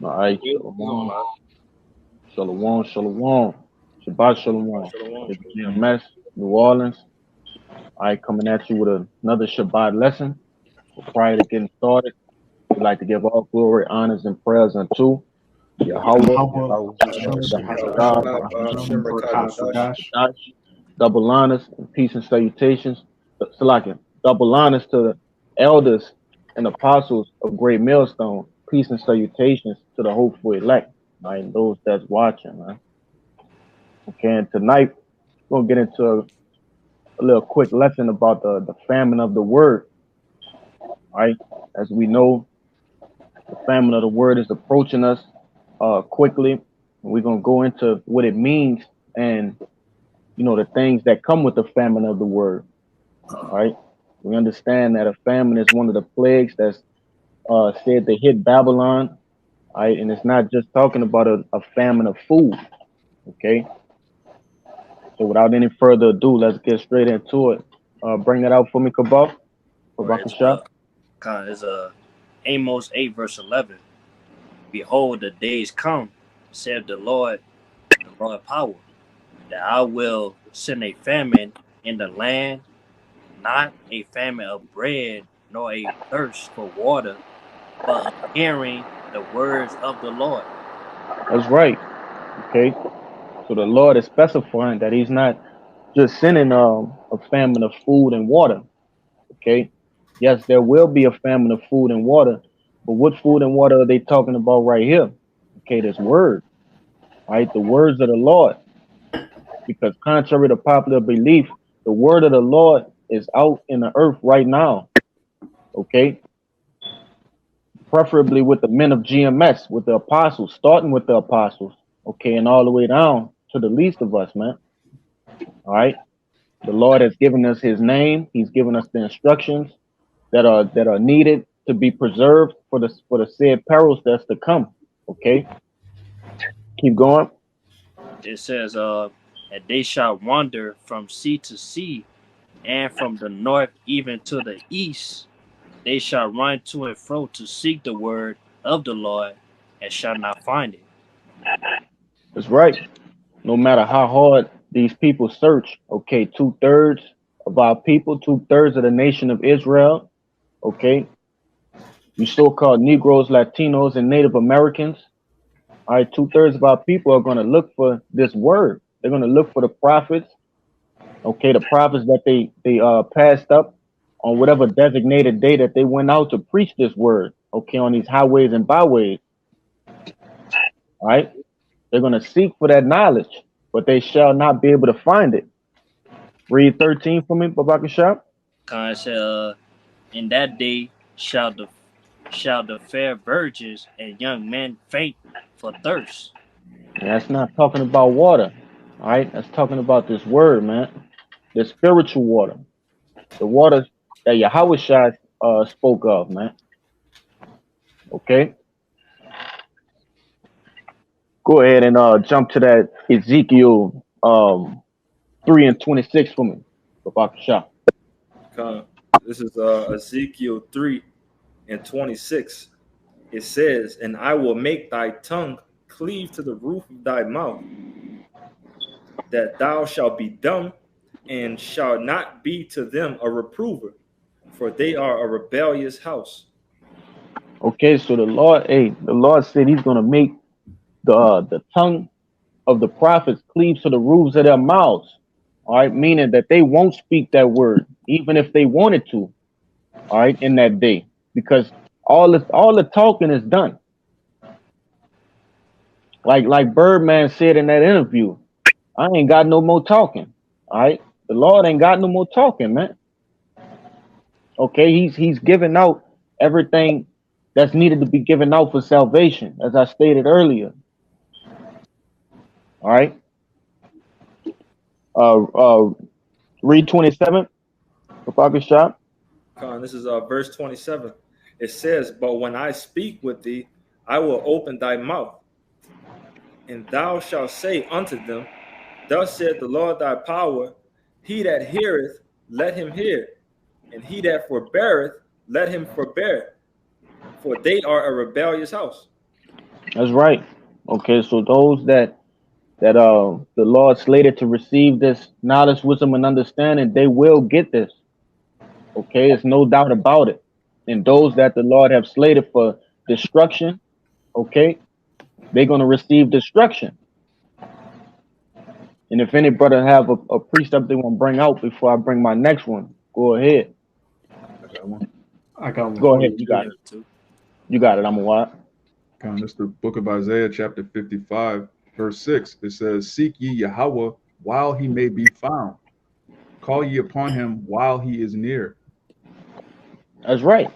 All right, shalom, shalom, shalom, Shabbat shalom. Shalom, It's shalom. GMS, New Orleans. I coming at you with another Shabbat lesson. But prior to getting started, we'd like to give all glory, honors, and prayers unto Yahweh, Yahweh, Yahweh, Hashem, Rakadash. double honors and peace and salutations. Salakia, double honors to the elders and apostles of Great Millstone. Peace and salutations to the hopeful elect, right? And those that's watching, man. Okay, and tonight we're gonna get into a little quick lesson about the famine of the word, right? As we know, the famine of the word is approaching us quickly. We're gonna go into what it means and the things that come with the famine of the word. Right? We understand that a famine is one of the plagues that's said to hit Babylon. Right? And it's not just talking about a famine of food. Okay. So without any further ado, let's get straight into it. Bring that out for me, Kabal. Or it's Kabakasha. Amos 8 verse 11. Behold, the days come, said the Lord power, that I will send a famine in the land, not a famine of bread, nor a thirst for water, but of hearing the words of the Lord. That's right. Okay. So the Lord is specifying that He's not just sending a famine of food and water. Okay. Yes, there will be a famine of food and water, but what food and water are they talking about right here? Okay, this word, right? The words of the Lord. Because contrary to popular belief, the word of the Lord is out in the earth right now. Okay, preferably with the men of GMS, with the apostles, starting with the apostles. Okay, and all the way down to the least of us, man. All right. The Lord has given us His name. He's given us the instructions that are needed to be preserved for the said perils that's to come. Okay, keep going. It says, and they shall wander from sea to sea, and from the north even to the east. They shall run to and fro to seek the word of the Lord, and shall not find it. That's right. No matter how hard these people search, okay, 2/3 of our people, 2/3 of the nation of Israel, okay, you so-called Negroes, Latinos, and Native Americans, all right, 2/3 of our people are going to look for this word. They're going to look for the prophets, okay, the prophets that they passed up on whatever designated day that they went out to preach this word, okay, on these highways and byways, all right. They're going to seek for that knowledge, but they shall not be able to find it. Read 13 for me, Babakashab. God said, in that day shall the fair virgins and young men faint for thirst. That's not talking about water. All right. That's talking about this word, man. The spiritual water. The water that Yahweh Shai spoke of, man. Okay. Go ahead and jump to that Ezekiel 3:26 for me. Babakashab. Con. This is Ezekiel 3:26. It says, and I will make thy tongue cleave to the roof of thy mouth, that thou shalt be dumb, and shalt not be to them a reprover, for they are a rebellious house. Okay, so the Lord said He's gonna make the tongue of the prophets cleave to the roofs of their mouths. All right, meaning that they won't speak that word, even if they wanted to. All right, in that day, because all the talking is done. Like Birdman said in that interview, I ain't got no more talking. All right, the Lord ain't got no more talking, man. Okay, He's giving out everything that's needed to be given out for salvation, as I stated earlier. All right, uh, uh, read 27 for Pocket Shop. Con. This is verse 27. It says, but when I speak with thee, I will open thy mouth, and thou shalt say unto them, thus saith the Lord thy power, he that heareth, let him hear, and he that forbeareth, let him forbear, for they are a rebellious house. That's right. Okay, so those that the Lord slated to receive this knowledge, wisdom, and understanding, they will get this. Okay, it's no doubt about it. And those that the Lord have slated for destruction, okay, they're gonna receive destruction. And if any brother have a precept they want to bring out before I bring my next one, go ahead. I got one. I got one Go for ahead. you You too. got it. You got it. I'm a what? This is the book of Isaiah, chapter 55, verse 6. It says, "Seek ye Yahweh while he may be found. Call ye upon him while he is near." That's right.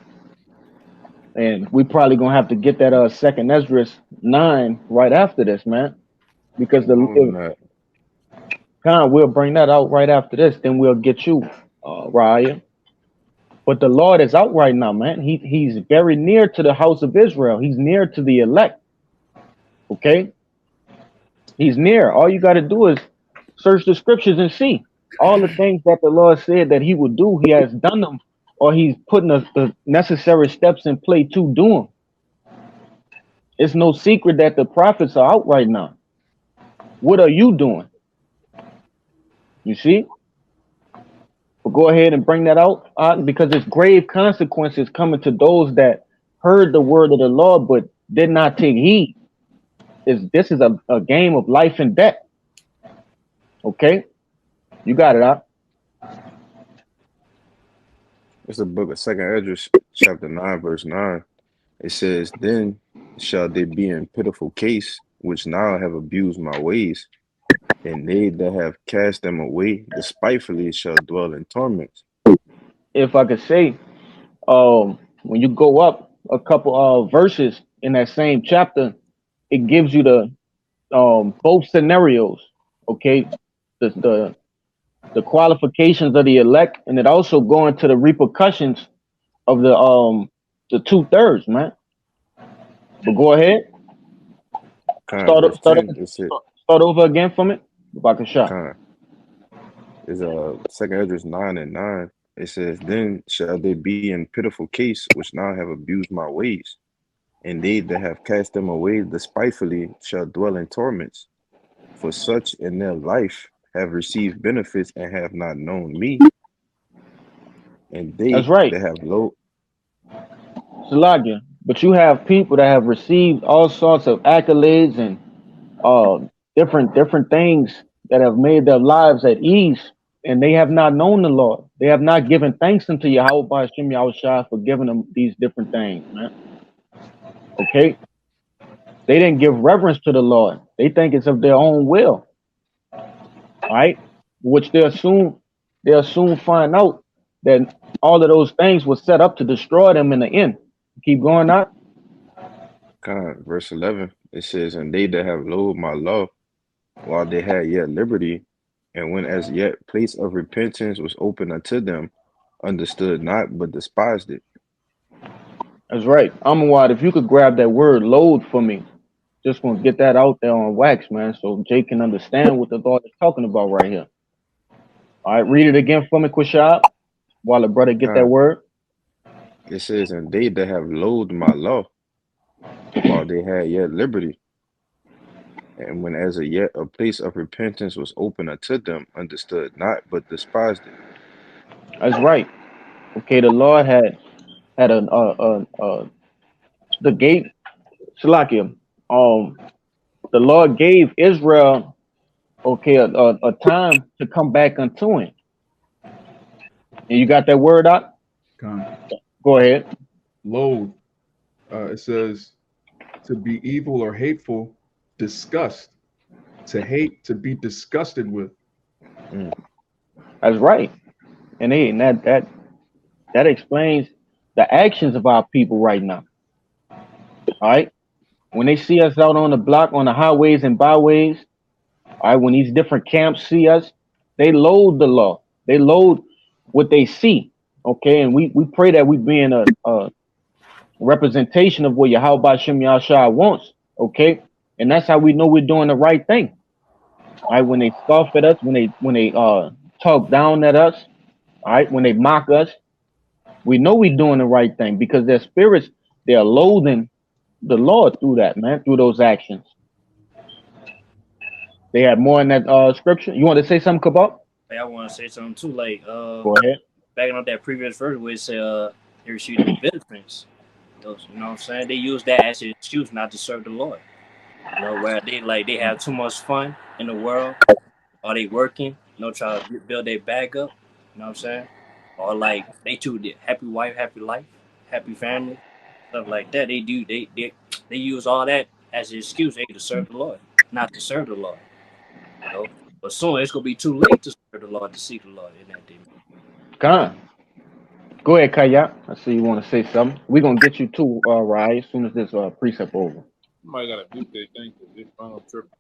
And we probably gonna have to get that second Ezra 9 right after this, man. Because the More than that. we'll bring that out right after this, then we'll get you, Raya. But the Lord is out right now, man. He's very near to the house of Israel. He's near to the elect. Okay? He's near. All you gotta do is search the scriptures and see. All the things that the Lord said that he would do, he has done them, or he's putting the necessary steps in play to do them. It's no secret that the prophets are out right now. What are you doing? You see? But go ahead and bring that out, because it's grave consequences coming to those that heard the word of the Lord but did not take heed. This is a game of life and death. Okay? You got it, Out. It's the book of Second Esdras, chapter 9, verse 9. It says, "Then shall they be in pitiful case, which now have abused my ways, and they that have cast them away despitefully shall dwell in torments." If I could say, when you go up a couple of verses in that same chapter, it gives you the both scenarios. Okay, the the qualifications of the elect, and it also go into the repercussions of the 2/3, man. But go ahead, Verse 10, it said, start over again from it. If I can shot. kind is Second Esdras 9 and 9. It says, "Then shall they be in pitiful case, which now have abused my ways, and they that have cast them away despitefully shall dwell in torments. For such in their life have received benefits and have not known me, and they That's right, that have low." Salagia. But you have people that have received all sorts of accolades and uh different things that have made their lives at ease, and they have not known the Lord. They have not given thanks unto Yahweh by Hashem Yahushua for giving them these different things, man. Okay, they didn't give reverence to the Lord. They think it's of their own will, all right? Which they'll soon find out that all of those things were set up to destroy them in the end. Keep going out. Verse 11, it says, "And they that have loathed my law while they had yet liberty, and when as yet place of repentance was open unto them, understood not, but despised it." That's right. Amawad, if you could grab that word load for me, just want to get that out there on wax, man, so Jay can understand what the Lord is talking about right here. All right, read it again for me, Quishab, while the brother get that Kind word. It says, "And they that have loathed my law while they had yet liberty, and when as a yet a place of repentance was open unto them, understood not, but despised it." That's right. Okay, the Lord had the gate, Salakia. The Lord gave Israel, okay, a time to come back unto him. And you got that word out? Con. Go ahead. Loathe. It says to be evil or hateful, disgust. To hate, to be disgusted with. That's right. And that explains the actions of our people right now. All right. When they see us out on the block, on the highways and byways, all right, when these different camps see us, they loathe the law. They loathe what they see. Okay. And we pray that we be in a representation of what Yahweh Shem Yahshua wants. Okay. And that's how we know we're doing the right thing. All right. When they scoff at us, when they talk down at us, all right, when they mock us, we know we're doing the right thing because their spirits, they're loathing the Lord through that, man, through those actions. They had more in that scripture. You want to say something, Kabal? Hey, I want to say something too. Like, Go ahead. backing up that previous verse where it said, they received the benefits. Those, you know what I'm saying? They use that as an excuse not to serve the Lord. You know, where they have too much fun in the world, or they working, you know, try to build their bag up. You know what I'm saying? Or like they too happy wife, happy life, happy family, stuff like that. They use all that as an excuse to serve the Lord, not to serve the Lord. You know? But soon it's gonna be too late to serve the Lord, to seek the Lord in that day. Khan. Go ahead, Kaya. I see you want to say something. We're gonna get you too, Rye, as soon as this precept over. Somebody got to mute their thing because this phone tripping.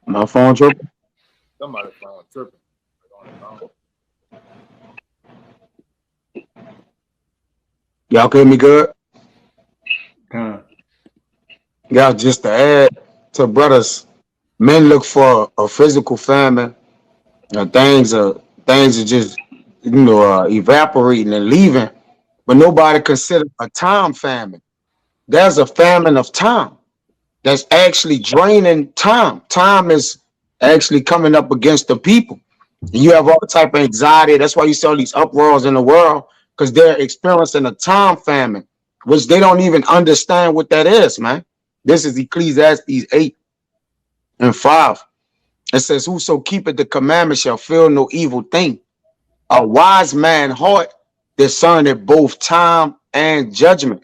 My phone tripping. Somebody phone tripping. On the phone. Y'all hear me good? Con. Y'all, just to add to brothers, men look for a physical famine. Things are just evaporating and leaving, but nobody considered a time famine. There's a famine of time that's actually draining time. Time is actually coming up against the people. And you have all type of anxiety. That's why you see all these uproars in the world, because they're experiencing a time famine, which they don't even understand what that is, man. This is Ecclesiastes 8:5. It says, whoso keepeth the commandment shall feel no evil thing. A wise man heart discerneth both time and judgment.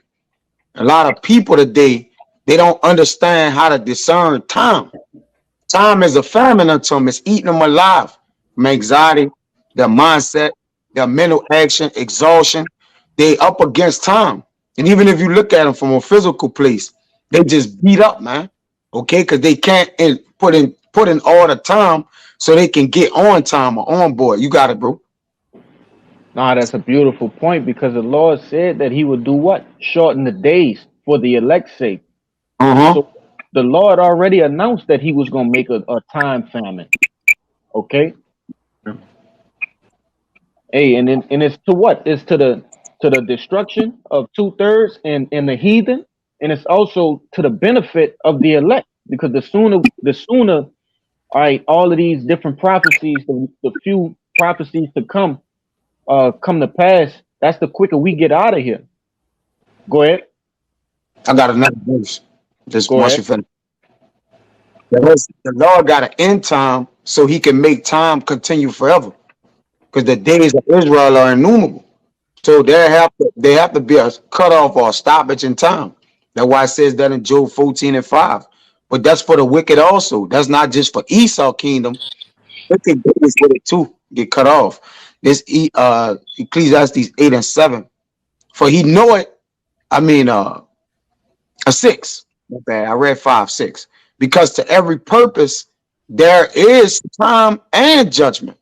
A lot of people today, they don't understand how to discern time. Time is a famine unto them. It's eating them alive from anxiety, their mindset, their mental action, exhaustion. They up against time. And even if you look at them from a physical place, they just beat up, man. Okay, because they can't put in all the time so they can get on time or on board. You got it, bro. Nah, that's a beautiful point because the Lord said that He would do what? Shorten the days for the elect's sake. Uh-huh. So the Lord already announced that He was gonna make a time famine. Okay. Hey, and it's to what? It's to the destruction of 2/3 and the heathen, and it's also to the benefit of the elect because the sooner, all right, all of these different prophecies, the few prophecies to come to pass, that's the quicker we get out of here. Go ahead. I got another verse. Just Go once ahead. you finish. The Lord got an end time so He can make time continue forever. Because the days of Israel are innumerable. So they have to be a cutoff or a stoppage in time. That's why it says that in Job 14:5. But that's for the wicked also. That's not just for Esau kingdom. Wicked days with it too get cut off. This Ecclesiastes 8:7. For he know it. I mean a 6. My bad. I read 5:6. Because to every purpose there is time and judgment.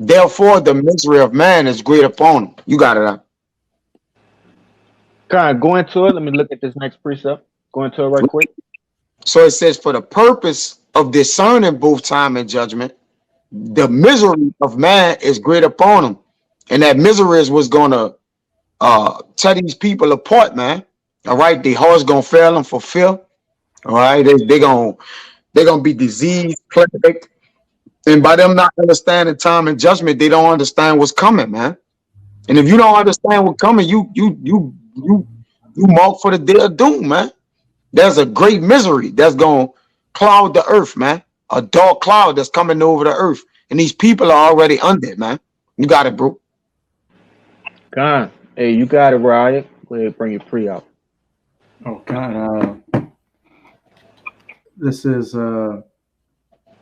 Therefore, the misery of man is great upon him. You got it. Kind of go into it. Let me look at this next precept. Go into it right quick. So it says, for the purpose of discerning both time and judgment, the misery of man is great upon him. And that misery is what's going to tear these people apart, man. All right. The heart's going to fail them for fear. All right. They're going to be diseased, plagued. And by them not understanding time and judgment, they don't understand what's coming, man. And if you don't understand what's coming, you mark for the day of doom, man. There's a great misery that's gonna cloud the earth, man. A dark cloud that's coming over the earth, and these people are already under it, man. You got it, bro. Con. Hey, you got it, Riot. Go ahead, bring your pre out. Oh, God. This is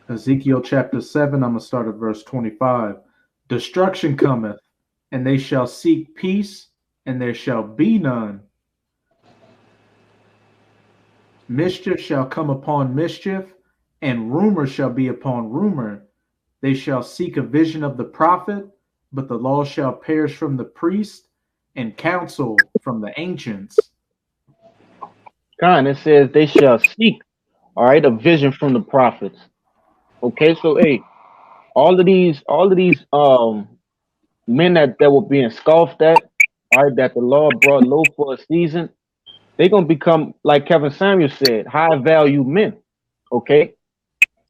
Ezekiel chapter 7. I'm going to start at verse 25. Destruction cometh, and they shall seek peace, and there shall be none. Mischief shall come upon mischief, and rumor shall be upon rumor. They shall seek a vision of the prophet, but the law shall perish from the priest, and counsel from the ancients. Con, it says they shall seek, all right, a vision from the prophets. Okay, so hey, all of these men that were being scoffed at, all right, that the Lord brought low for a season, They're gonna become, like Kevin Samuel said, high value men. Okay,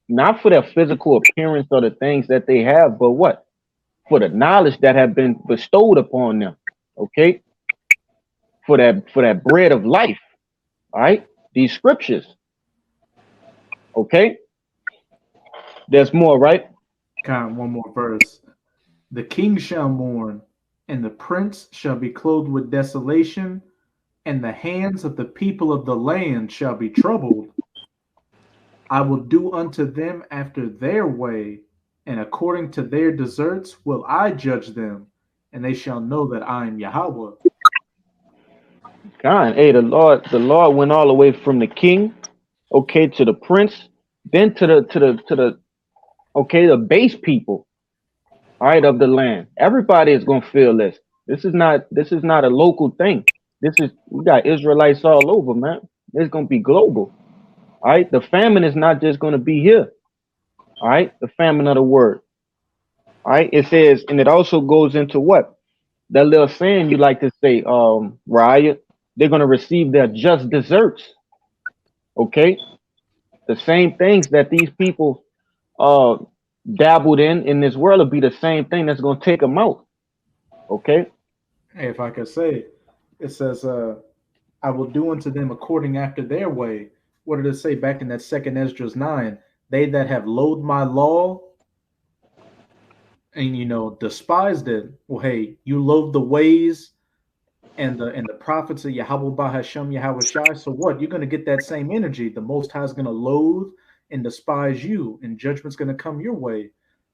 not for their physical appearance or the things that they have, but what? For the knowledge that have been bestowed upon them. Okay, for that bread of life. All right, these scriptures. Okay, there's more, right? One more verse. The king shall mourn, and the prince shall be clothed with desolation, and the hands of the people of the land shall be troubled. I will do unto them after their way, and according to their deserts will I judge them, and they shall know that I am Yahweh. God, hey, the Lord went all the way from the king, okay, to the prince, then to the okay, the base people, all right, of the land. Everybody is gonna feel this. This is not a local thing. This is we got Israelites all over, man. It's gonna be global. All right. The famine is not just gonna be here. All right, the famine of the word. All right. It says, and it also goes into what? That little saying you like to say, Riot, they're gonna receive their just desserts. Okay. The same things that these people uh dabbled in this world will be the same thing that's gonna take them out. Okay. Hey, if I could say, it says, I will do unto them according after their way. What did it say back in that second Esdras 9? They that have loathed my law and despised it. Well, hey, you loathe the ways and the prophets of Yahweh Bahashem Yahweh Shai. So what? You're gonna get that same energy. The Most High is gonna loathe and despise you, and judgment's gonna come your way.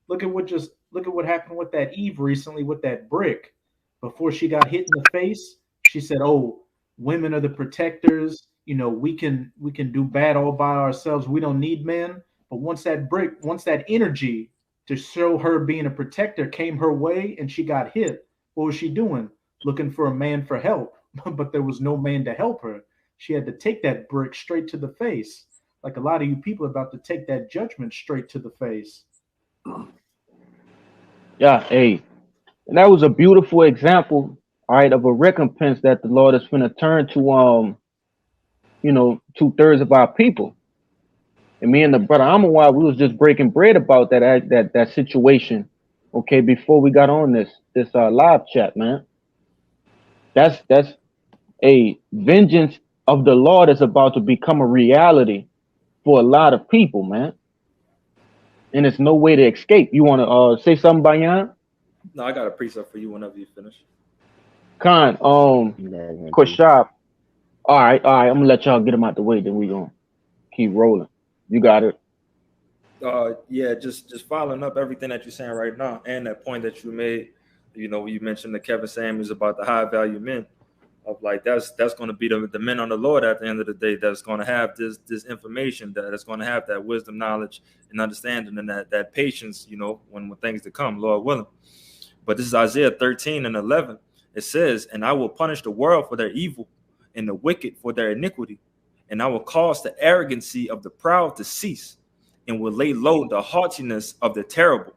Look at what happened with that Eve recently with that brick. Before she got hit in the face, she said, "Oh, women are the protectors. We can do bad all by ourselves. We don't need men." But once that energy to show her being a protector came her way and she got hit, what was she doing? Looking for a man for help, but there was no man to help her. She had to take that brick straight to the face. Like a lot of you people are about to take that judgment straight to the face. Yeah, hey. And that was a beautiful example, all right, of a recompense that the Lord is finna turn to 2/3 of our people. And me and the brother Amawad, we was just breaking bread about that situation, okay, before we got on this live chat, man. That's a vengeance of the Lord is about to become a reality for a lot of people, man. And it's no way to escape. You wanna say something, Bayan? No, I got a precept for you whenever you finish. Khan, Yeah, Koshab. All right, I'm gonna let y'all get him out the way, then we gonna keep rolling. You got it. Yeah, just following up everything that you're saying right now, and that point that you made. You mentioned the Kevin Samuels about the high value men. Of like that's going to be the men on the Lord at the end of the day. That's going to have this information, that's going to have that wisdom, knowledge, and understanding, and that patience. When things to come, Lord willing. But this is Isaiah 13:11. It says, "And I will punish the world for their evil, and the wicked for their iniquity, and I will cause the arrogancy of the proud to cease, and will lay low the haughtiness of the terrible.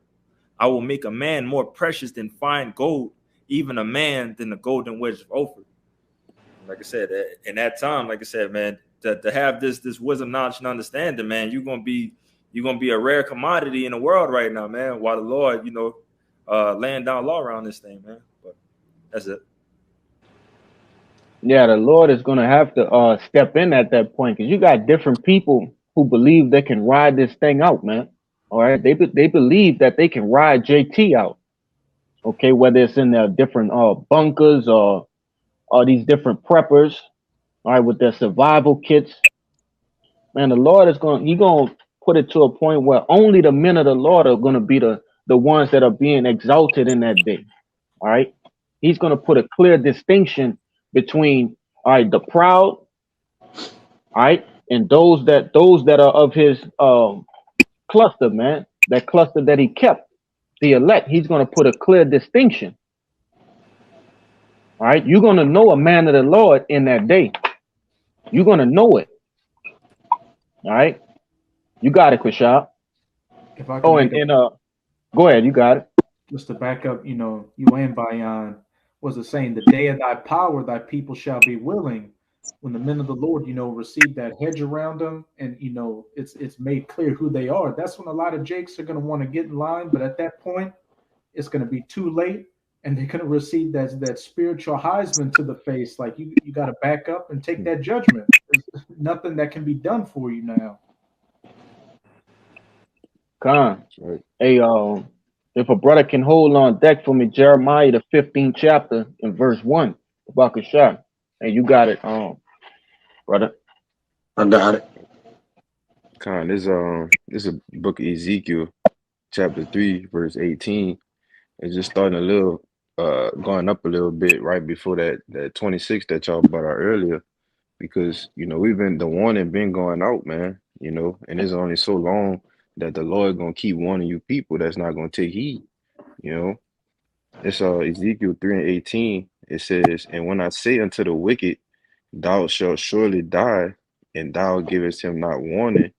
I will make a man more precious than fine gold, even a man than the golden wedge of Ophir." Like I said, in that time, like I said, man, to have this wisdom, knowledge, and understanding, man, you're gonna be a rare commodity in the world right now, man. While the Lord, laying down law around this thing, man. But that's it. Yeah, the Lord is gonna have to step in at that point because you got different people who believe they can ride this thing out, man. All right, they believe that they can ride JT out. Okay, whether it's in their different bunkers or these different preppers, all right, with their survival kits. Man, the Lord is gonna put it to a point where only the men of the Lord are gonna be the ones that are being exalted in that day. All right, He's gonna put a clear distinction between all right the proud, all right, and those that are of His cluster, man, that cluster that He kept, the elect. He's gonna put a clear distinction. All right, you're gonna know a man of the Lord in that day. You're gonna know it. All right, you got it, Kushab. If I can Oh, make and go ahead, you got it. just to back up, you and Bayan was it saying, "The day of thy power, thy people shall be willing." when the men of the Lord, receive that hedge around them, and it's made clear who they are. That's when a lot of Jakes are going to want to get in line, but at that point, it's going to be too late, and they're going to receive that spiritual Heisman to the face. Like you got to back up and take that judgment. There's nothing that can be done for you now. Con. Right. Hey, if a brother can hold on deck for me, Jeremiah the 15th chapter in verse 1, Bakashah. And you got it, brother. I got it. Con, this is a book of Ezekiel, chapter 3, verse 18. It's just starting a little, going up a little bit right before that 26 that y'all brought out earlier, because the warning been going out, man. And it's only so long that the Lord gonna keep warning you people that's not gonna take heed. It's Ezekiel 3 and 18. It says, "And when I say unto the wicked, thou shalt surely die, and thou givest him not warning,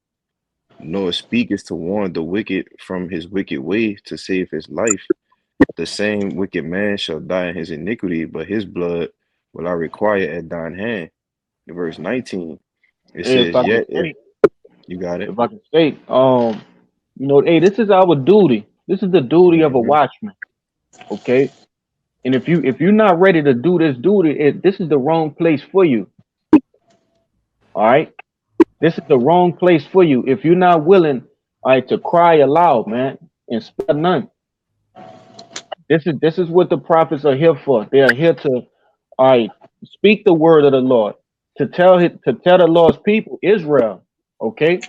nor speakest to warn the wicked from his wicked way to save his life, the same wicked man shall die in his iniquity, but his blood will I require at thine hand." In verse 19, it Hey, if says, I can "Yet if say, you got it." if I can say, hey, this is our duty. This is the duty of a Mm-hmm. watchman. Okay. And if you're not ready to do this duty, this is the wrong place for you. All right. This is the wrong place for you. If you're not willing, all right, to cry aloud, man, and spare none. This is what the prophets are here for. They are here to, all right, speak the word of the Lord, to tell the Lord's people, Israel, okay,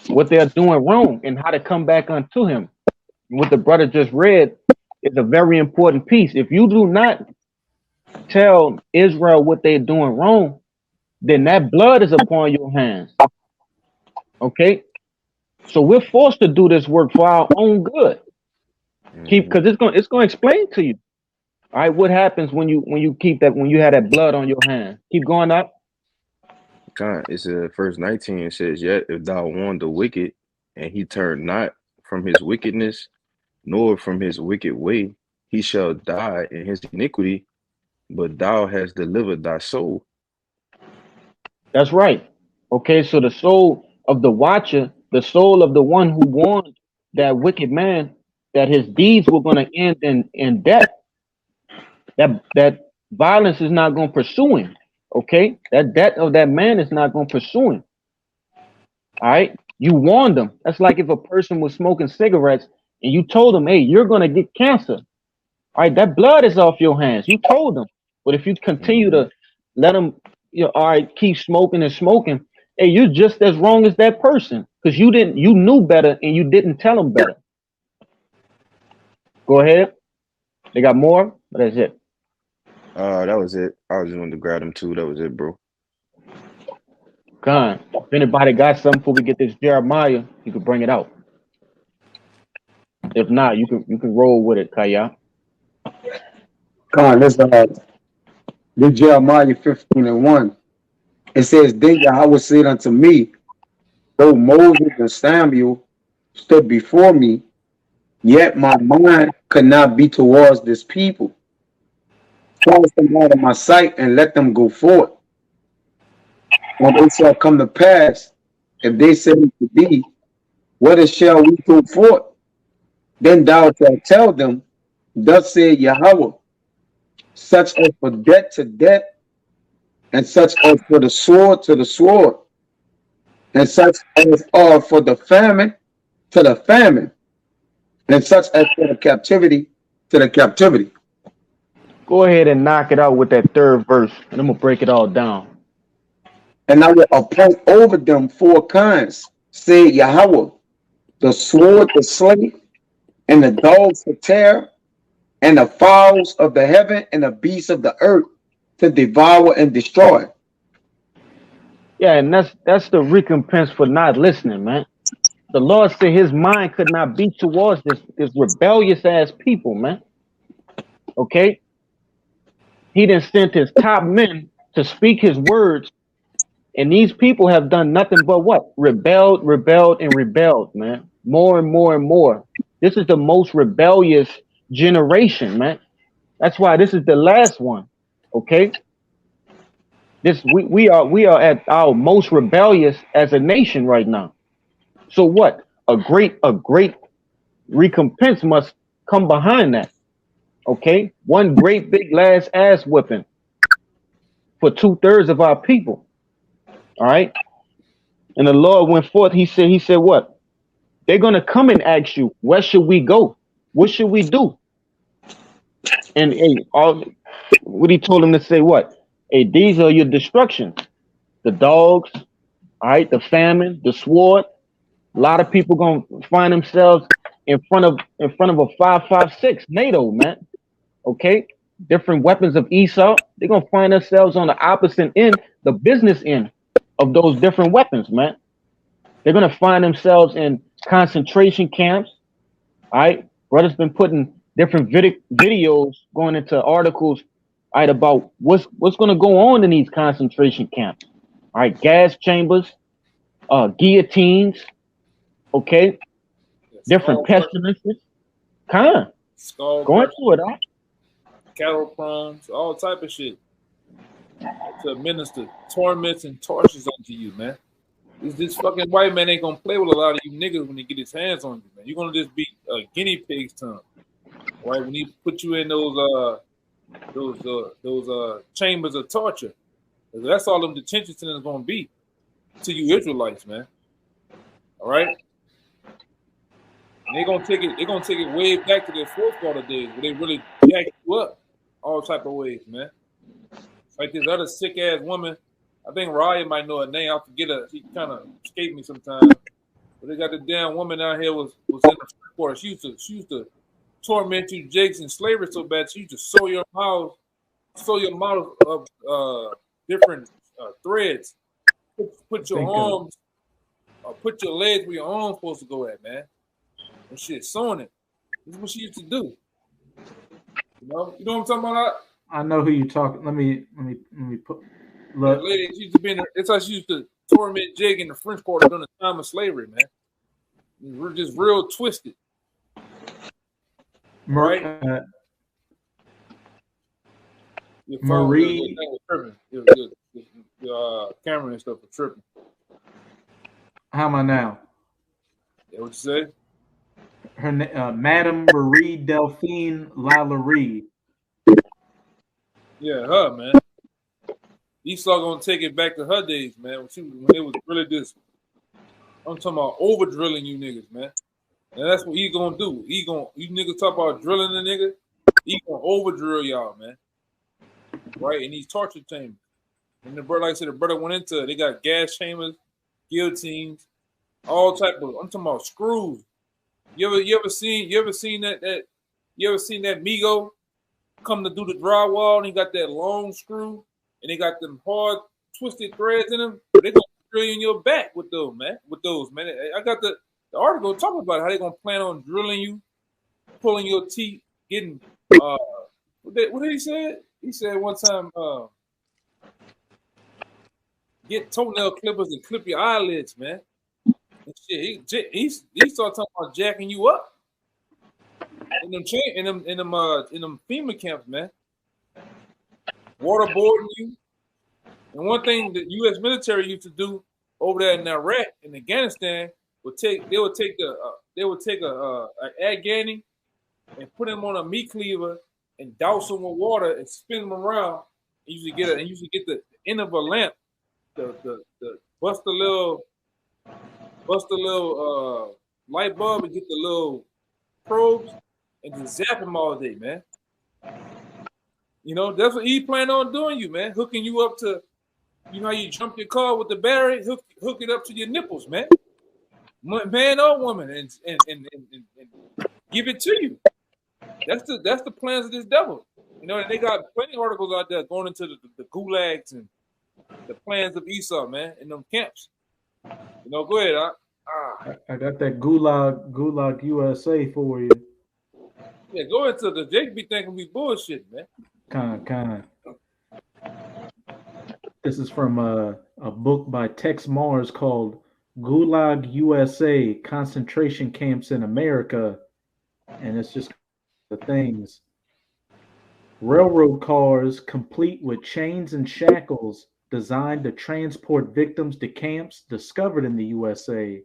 what they're doing wrong and how to come back unto him. What the brother just read is a very important piece. If you do not tell Israel what they're doing wrong, then that blood is upon your hands. Okay? So we're forced to do this work for our own good. Because it's gonna explain to you. All right, what happens when you when you have that blood on your hand? Keep going up. God, it's verse 19. It says, "Yet if thou warn the wicked, and he turn not from his wickedness, nor from his wicked way, he shall die in his iniquity, but thou hast delivered thy soul." That's right. Okay, so the soul of the watcher, the soul of the one who warned that wicked man that his deeds were going to end in death, that violence is not going to pursue him. Okay, that death of that man is not going to pursue him. All right, you warned them. That's like if a person was smoking cigarettes and you told them, "Hey, you're going to get cancer." All right, that blood is off your hands. You told them. But if you continue to let them, all right, keep smoking and smoking, hey, you're just as wrong as that person because you knew better and you didn't tell them better. Go ahead. They got more, but that's it. That was it. I just wanted to grab them too. That was it, bro. Con. If anybody got something before we get this Jeremiah, you can bring it out. If not, you can roll with it, Kaya. Con, this Jeremiah 15 and 1. It says, "Then Yahweh said unto me, though Moses and Samuel stood before me, yet my mind could not be towards this people. Cast them out of my sight and let them go forth. And it shall come to pass, if they say to thee, whither shall we go forth? Then thou shalt tell them, thus said Yahweh, such as for debt to debt, and such as for the sword to the sword, and such as are for the famine to the famine, and such as for the captivity to the captivity." Go ahead and knock it out with that third verse, and I'm gonna break it all down. "And I will appoint over them 4 kinds, said Yahweh, the sword to slay, and the dogs to tear, and the fowls of the heaven, and the beasts of the earth to devour and destroy." Yeah, and that's the recompense for not listening, man. The Lord said his mind could not be towards this rebellious ass people, man. Okay? He done sent his top men to speak his words, and these people have done nothing but what? Rebelled, and rebelled, man. More and more and more. This is the most rebellious generation, man. That's why this is the last one. Okay? We are at our most rebellious as a nation right now. So what? A great recompense must come behind that. Okay, one great big last ass whipping for 2/3 of our people. All right, and the Lord went forth. He said what? They're gonna come and ask you, where should we go? What should we do? And all what he told them to say what? Hey, these are your destructions. The dogs, all right, the famine, the sword. A lot of people gonna find themselves in front of a 5.56 NATO, man. Okay, different weapons of Esau. They're gonna find themselves on the opposite end, the business end of those different weapons, man. They're gonna find themselves in concentration camps. All right, brothers been putting different videos going into articles, all right, about what's gonna go on in these concentration camps. All right, gas chambers, guillotines, okay, Yeah, different skull crushing, pestilences. Kind skull going crushing, through it, all. cattle proms, all type of shit to administer torments and tortures onto you, man. This fucking white man ain't gonna play with a lot of you niggas when he get his hands on you, man. You're gonna just be a guinea pig's tongue, right? When he put you in those chambers of torture, that's all them detention centers gonna be to you Israelites, man. All right, and they're gonna take it. They're gonna take it way back to their forefather days where they really jacked you up all type of ways, man. Like this other sick ass woman. I think Ryan might know her name. I forget her. She kind of escaped me sometimes. But they got the damn woman out here was in the court. She used to torment you, Jakes, and slavery so bad. She used to sew your mouth of different threads. Put your arms, put your legs where your arms supposed to go at, man. And shit, sewing it. This is what she used to do. You know what I'm talking about? I know who you talking. Let me put. Look. That lady, she used to be in the, it's how she used to torment Jake in the French Quarter during the time of slavery, man. We're just real twisted. Right? Your phone, Marie. Your camera and stuff are tripping. How am I now? Yeah, what you say? Her Madame Marie Delphine Lalaurie. Yeah, her, man. Esau gonna take it back to her days, man. When it was really this, I'm talking about over drilling you niggas, man. And that's what he gonna do. You niggas talk about drilling the nigga, he gonna over drill y'all, man. Right? In these torture chambers. And the brother, like I said, the brother went into it. They got gas chambers, guillotines, all type of. I'm talking about screws. You ever seen that Migo come to do the drywall and he got that long screw? And they got them hard, twisted threads in them. They're gonna drill you in your back with those, man. I got the article talking about how they're gonna plan on drilling you, pulling your teeth, getting what did he say? He said one time, get toenail clippers and clip your eyelids, man. And shit, he started talking about jacking you up in them FEMA camps, man. Waterboarding you. And one thing the U.S. military used to do over there in Iraq and Afghanistan they would take a Afghani and put him on a meat cleaver and douse him with water and spin him around. And usually get the end of a lamp, the bust a little light bulb and get the little probes and just zap him all day, man. You know, that's what he planned on doing you, man. Hooking you up to, you know how you jump your car with the battery, hook it up to your nipples, man. Man or woman, and give it to you. That's the plans of this devil. You know, and they got plenty of articles out there going into the gulags and the plans of Esau, man, in them camps. You know, go ahead. I got that Gulag USA for you. Yeah, go into the Jake be thinking we bullshit, man. Kind. This is from a book by Tex Mars called Gulag USA: Concentration Camps in America, and it's just the things. Railroad cars complete with chains and shackles designed to transport victims to camps discovered in the USA.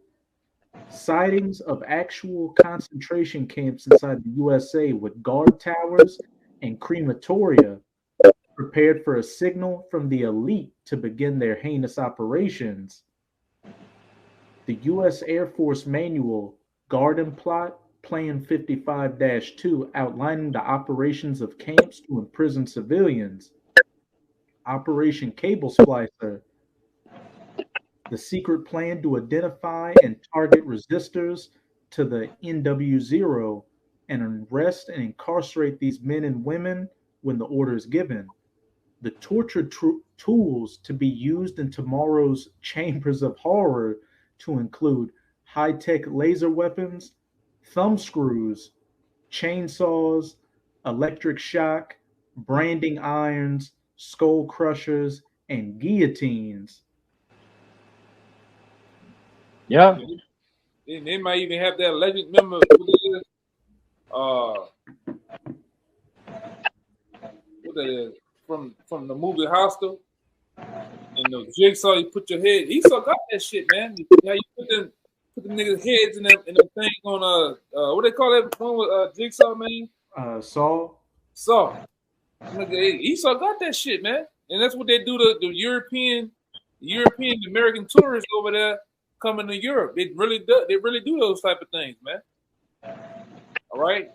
Sightings of actual concentration camps inside the USA with guard towers and crematoria prepared for a signal from the elite to begin their heinous operations. The U.S. Air Force Manual, Garden Plot, Plan 55-2, outlining the operations of camps to imprison civilians. Operation Cable Splicer, the secret plan to identify and target resistors to the NW0 and arrest and incarcerate these men and women when the order is given. The torture tools to be used in tomorrow's chambers of horror to include high-tech laser weapons, thumb screws, chainsaws, electric shock, branding irons, skull crushers, and guillotines. Yeah. They might even have that legend. Remember what it is? What that is from the movie Hostel? And the jigsaw, you put your head. Esau got that shit, man. Now you put the niggas' heads in them thing on what they call that one with jigsaw, man? Saw. Esau got that shit, man. And that's what they do to the European American tourists over there coming to Europe. They really do those type of things, man. All right.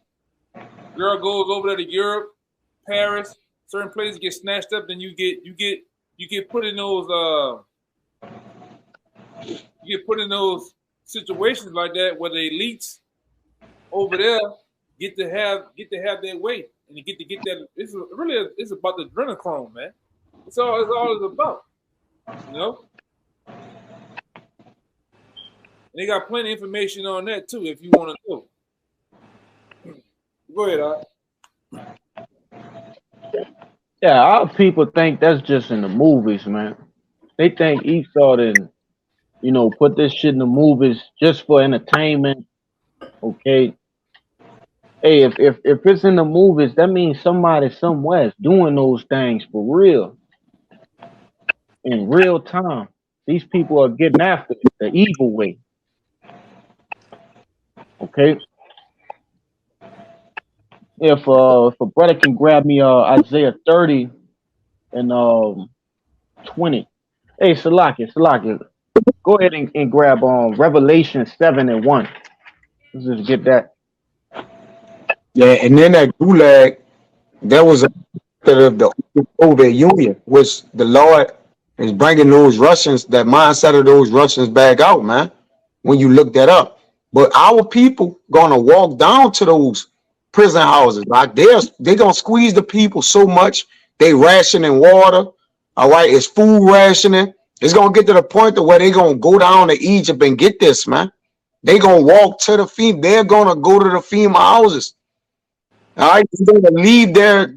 Girl goes over there to Europe, Paris, certain places get snatched up, then you get put in those situations like that where the elites over there get to have their way and you get to get that. It's about the adrenochrome, man. It's all it's about, you know. And they got plenty of information on that too if you want to know. Go ahead, Yeah, our people think that's just in the movies, man. They think Esau didn't, put this shit in the movies just for entertainment. Okay. Hey, if it's in the movies, that means somebody somewhere is doing those things for real. In real time. These people are getting after it the evil way. Okay. If a brother can grab me Isaiah 30 and 20. Hey, Salaki, go ahead and grab Revelation 7:1. Let's just get that. Yeah, and then that gulag, that was of the Soviet Union, which the Lord is bringing those Russians, that mindset of those Russians back out, man. When you look that up, but our people gonna walk down to those prison houses, like they gonna squeeze the people so much. They rationing water, all right. It's food rationing. It's gonna get to the point to where they gonna go down to Egypt and get this, man. They gonna walk to the FEMA. They're gonna go to the FEMA houses. All right, they're gonna leave their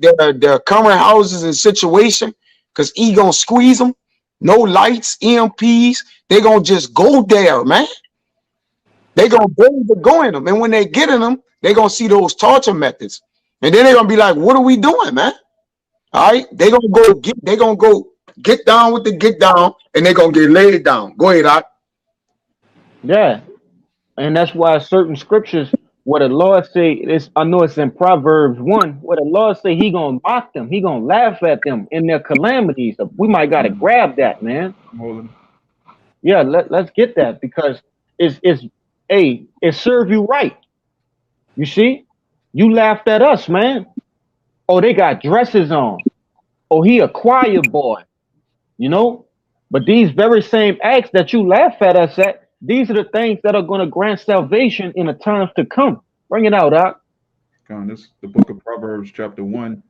current houses and situation because he gonna squeeze them. No lights, EMPs. They gonna just go there, man. They gonna go in them, and when they get in them, they gonna see those torture methods, and then they're gonna be like, "What are we doing, man?" All right, they gonna go get down with the get down, and they gonna get laid down. Go ahead, Doc. Yeah, and that's why certain scriptures, what the Lord say, I know it's in Proverbs 1, where the Lord say He gonna mock them, He gonna laugh at them in their calamities. We might gotta grab that, man. Yeah, let's get that because it serve you right. You see, you laughed at us, man. Oh, they got dresses on. Oh, he a choir boy, But these very same acts that you laugh at us at, these are the things that are going to grant salvation in the times to come. Bring it out, Doc. This the book of Proverbs, chapter 1. I'm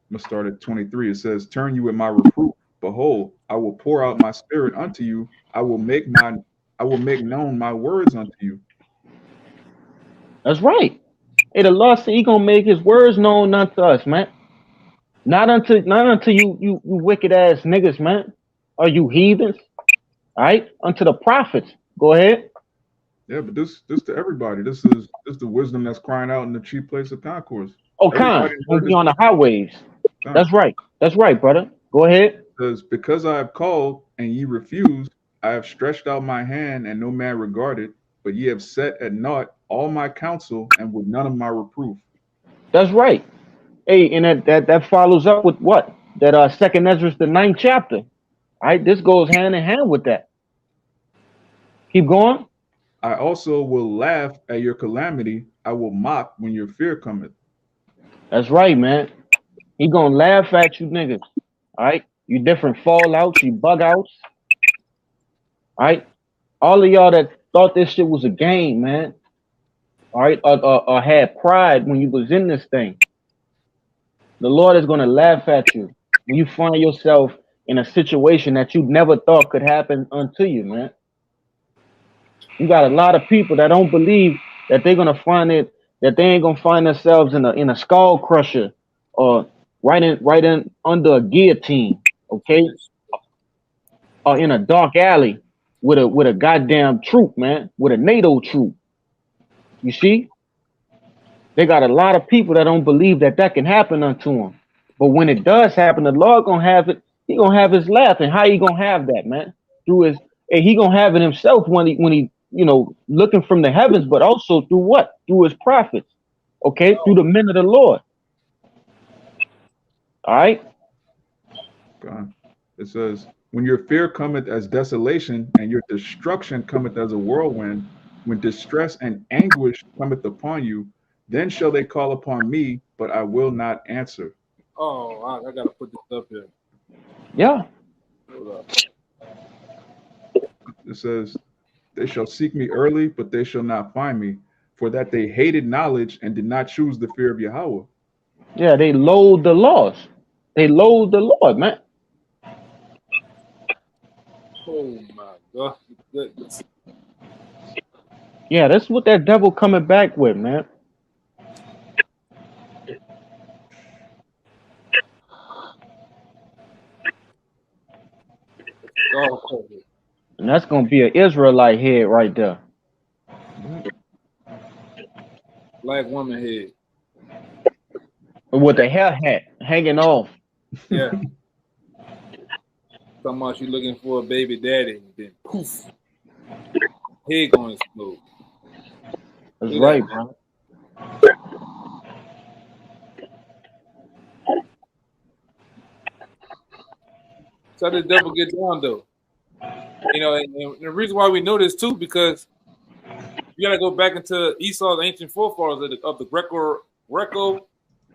gonna start at 23. It says, "Turn you in my reproof. Behold, I will pour out my spirit unto you. I will make known my words unto you." That's right. Hey, the Lord said He gonna make His words known unto us, man. Not unto you wicked ass niggas, man. Or you heathens. All right, unto the prophets. Go ahead. Yeah, but this to everybody. This is the wisdom that's crying out in the chief place of concourse. Oh, Khan, on the highways. That's right, brother. Go ahead. says, because I have called and ye refused, I have stretched out my hand and no man regarded, but ye have set at naught all my counsel and with none of my reproof. That's right. Hey, and that follows up with what? That second Ezra, the 9th chapter. All right, this goes hand in hand with that. Keep going. I also will laugh at your calamity. I will mock when your fear cometh. That's right, man. He gonna laugh at you niggas. All right, you different fallouts, you bug outs. All right, all of y'all that thought this shit was a game, man. All right, or had pride when you was in this thing. The Lord is gonna laugh at you when you find yourself in a situation that you never thought could happen unto you, man. You got a lot of people that don't believe that they're gonna find it, that they ain't gonna find themselves in a skull crusher or right in under a guillotine, okay, or in a dark alley with a goddamn troop, man, with a NATO troop. You see, they got a lot of people that don't believe that can happen unto them. But when it does happen, the Lord gonna have it. He gonna have his laugh, and how he gonna have that, man? Through his, and he gonna have it himself when he looking from the heavens, but also through what? Through his prophets, okay, through the men of the Lord. All right. God. It says, when your fear cometh as desolation, and your destruction cometh as a whirlwind, when distress and anguish cometh upon you, then shall they call upon me, but I will not answer. Oh, I gotta put this up here. Yeah. Hold up. It says, they shall seek me early, but they shall not find me, for that they hated knowledge and did not choose the fear of Yahweh. Yeah, they loathe the laws. They loathe the Lord, man. Oh my God. Goodness. Yeah, that's what that devil coming back with, man. Oh, And that's gonna be an Israelite head right there. black woman head. With the hair hat hanging off. Yeah. Talking about you looking for a baby daddy, and then poof, head gonna explode. That's Look right, at that, bro. So how did the devil get down though? You know, and the reason why we know this too, because you gotta go back into Esau's ancient forefathers of the Greco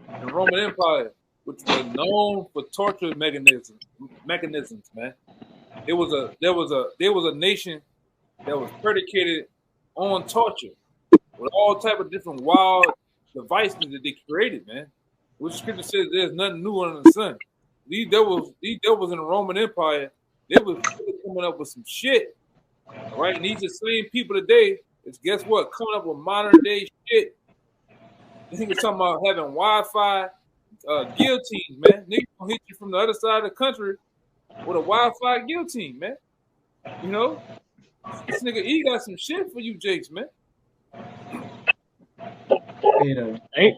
and Roman Empire, which was known for torture mechanisms, man. There was a nation that was predicated on torture with all type of different wild devices that they created, man. Which scripture says there's nothing new under the sun. These devils in the Roman Empire, they was coming up with some shit. All right, and these are the same people today is guess what? Coming up with modern day shit. They was talking about having Wi-Fi guillotines, man. Niggas gonna hit you from the other side of the country with a Wi-Fi guillotine, man. You know, this nigga E got some shit for you, Jakes, man. You know, Hey,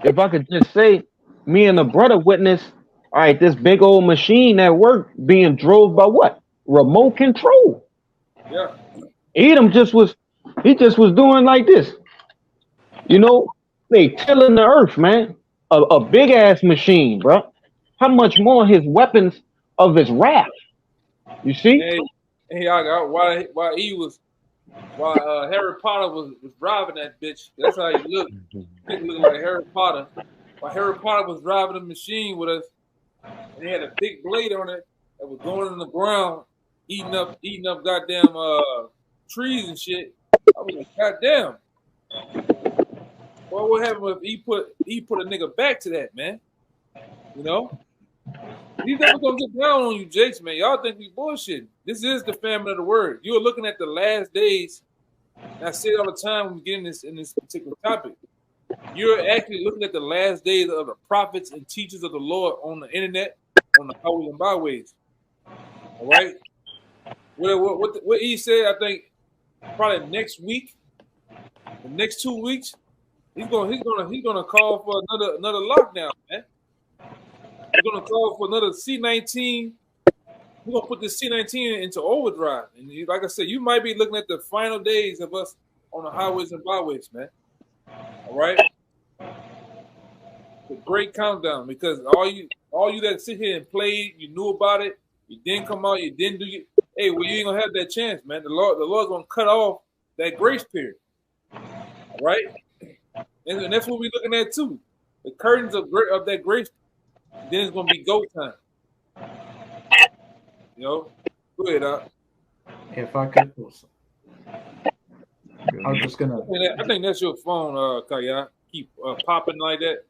if I could just say, me and the brother witnessed, all right, this big old machine at work being drove by what? Remote control. Yeah. Edom just was doing like this. You know, they tilling the earth, man. A big ass machine, bro. How much more his weapons of his wrath? You see? Hey, I got while Harry Potter was driving that bitch. That's how he looked. He looked like Harry Potter. While Harry Potter was driving the machine with us, and he had a big blade on it that was going in the ground, eating up goddamn trees and shit. I was like, goddamn. Well, what happened if he put a nigga back to that, man? You know? These never gonna get down on you, Jakes, man. Y'all think we bullshit. This is the famine of the word. You're looking at the last days. And I say it all the time when we get in this particular topic. You're actually looking at the last days of the prophets and teachers of the Lord on the internet, on the highways and byways. All right. What he said, I think probably next week, the next 2 weeks, he's gonna call for another lockdown, man. We're gonna call for another C-19. We're gonna put this C-19 into overdrive. And like I said, you might be looking at the final days of us on the highways and byways, man. All right, the great countdown, because all you that sit here and played, you knew about it, you didn't come out, you didn't do it. Hey, well, you ain't gonna have that chance, man. The Lord's gonna cut off that grace period. All right, and that's what we're looking at too. The curtains of that grace. Then it's gonna be go time. You know, go ahead, Doc. If I could, I was just gonna. I think that's your phone, Kaya. Keep popping like that.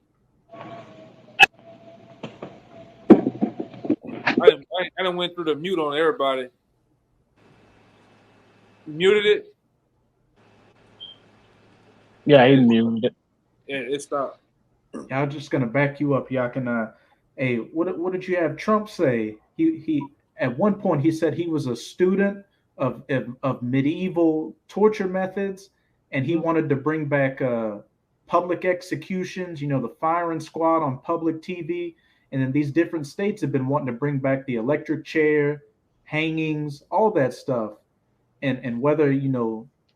I done went through the mute on everybody. You muted it? Yeah, he muted it. Yeah, it stopped. I was just gonna back you up, Yakin. Hey, what did you have Trump say? He at one point he said he was a student of medieval torture methods, and he wanted to bring back public executions. You know, the firing squad on public TV, and then these different states have been wanting to bring back the electric chair, hangings, all that stuff. And whether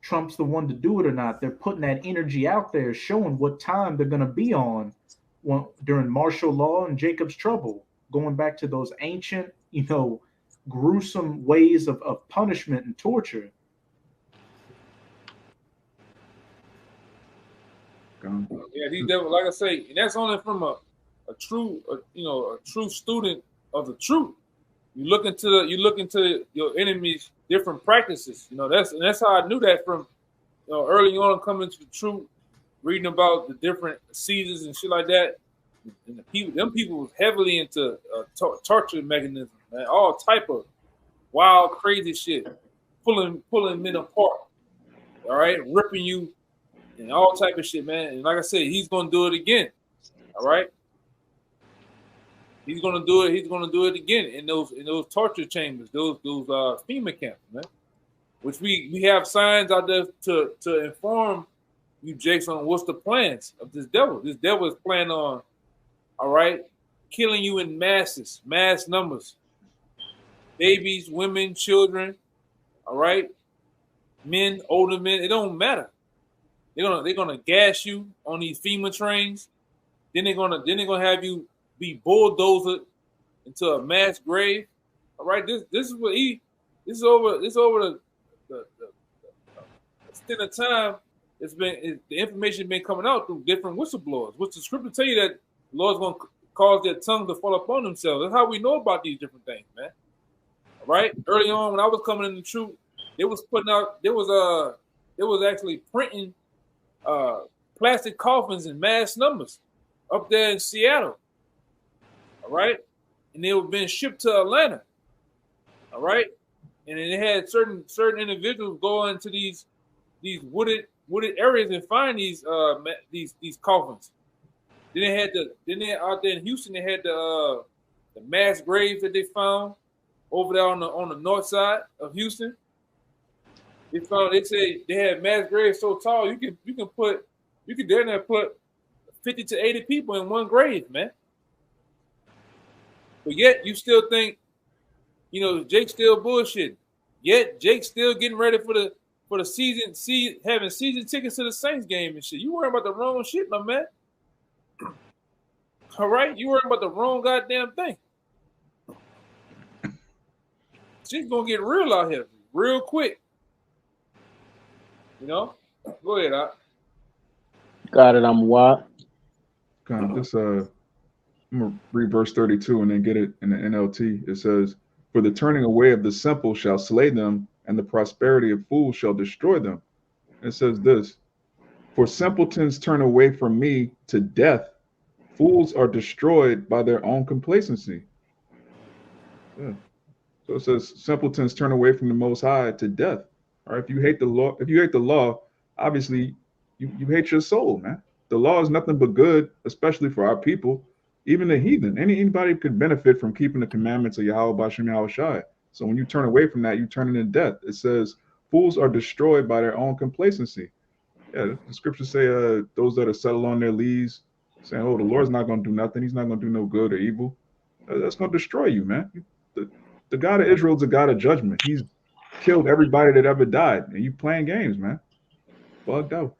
Trump's the one to do it or not, they're putting that energy out there, showing what time they're going to be on during martial law and Jacob's trouble, going back to those ancient, gruesome ways of punishment and torture. Yeah, these devils, like I say, and that's only from a true student of the truth. You look into your enemy's different practices. That's how I knew that from early on coming to the truth, reading about the different seasons and shit like that. And them people was heavily into torture mechanisms, man. All type of wild, crazy shit, pulling men apart. All right, ripping you and all type of shit, man. And like I said, he's gonna do it again. All right. He's gonna do it. He's gonna do it again in those torture chambers, those FEMA camps, man. Which we have signs out there to inform you, Jakes, on what's the plans of this devil. This devil is planning on, all right, killing you in mass numbers, babies, women, children, all right, men, older men. It don't matter. They're gonna gas you on these FEMA trains. Then they're gonna have you be bulldozed into a mass grave. All right, this is what this is over the extent of time. The information been coming out through different whistleblowers, which the scripture tell you that the Lord's gonna cause their tongue to fall upon themselves. That's how we know about these different things, man. All right, early on when I was coming in the truth, they was actually printing plastic coffins in mass numbers up there in Seattle. All right, and they were being shipped to Atlanta. All right, and then they had certain individuals go into these wooded areas and find these coffins. Then they out there in Houston, they had the mass graves that they found over there on the north side of Houston. They say they had mass graves so tall you can down there put 50 to 80 people in one grave, man. But yet you still think, Jake's still bullshitting. Yet Jake's still getting ready for the season, having season tickets to the Saints game and shit. You worrying about the wrong shit, my man. All right, you worrying about the wrong goddamn thing. Shit's gonna get real out here, real quick. Go ahead, Doc. Got it. I'm wild. Kind of this. I'm gonna read verse 32 and then get it in the NLT. It says, "For the turning away of the simple shall slay them, and the prosperity of fools shall destroy them." It says this: "For simpletons turn away from me to death; fools are destroyed by their own complacency." Yeah. So it says simpletons turn away from the Most High to death. All right. If you hate the law, obviously you hate your soul, man. The law is nothing but good, especially for our people. Even the heathen, anybody could benefit from keeping the commandments of Yahweh Bashem Yahweh Shai. So when you turn away from that, you turn into death. It says fools are destroyed by their own complacency. Yeah, the scriptures say those that are settled on their lees, saying, "Oh, the Lord's not going to do nothing. He's not going to do no good or evil." That's going to destroy you, man. The God of Israel is a God of judgment. He's killed everybody that ever died, and you playing games, man. Bugged out.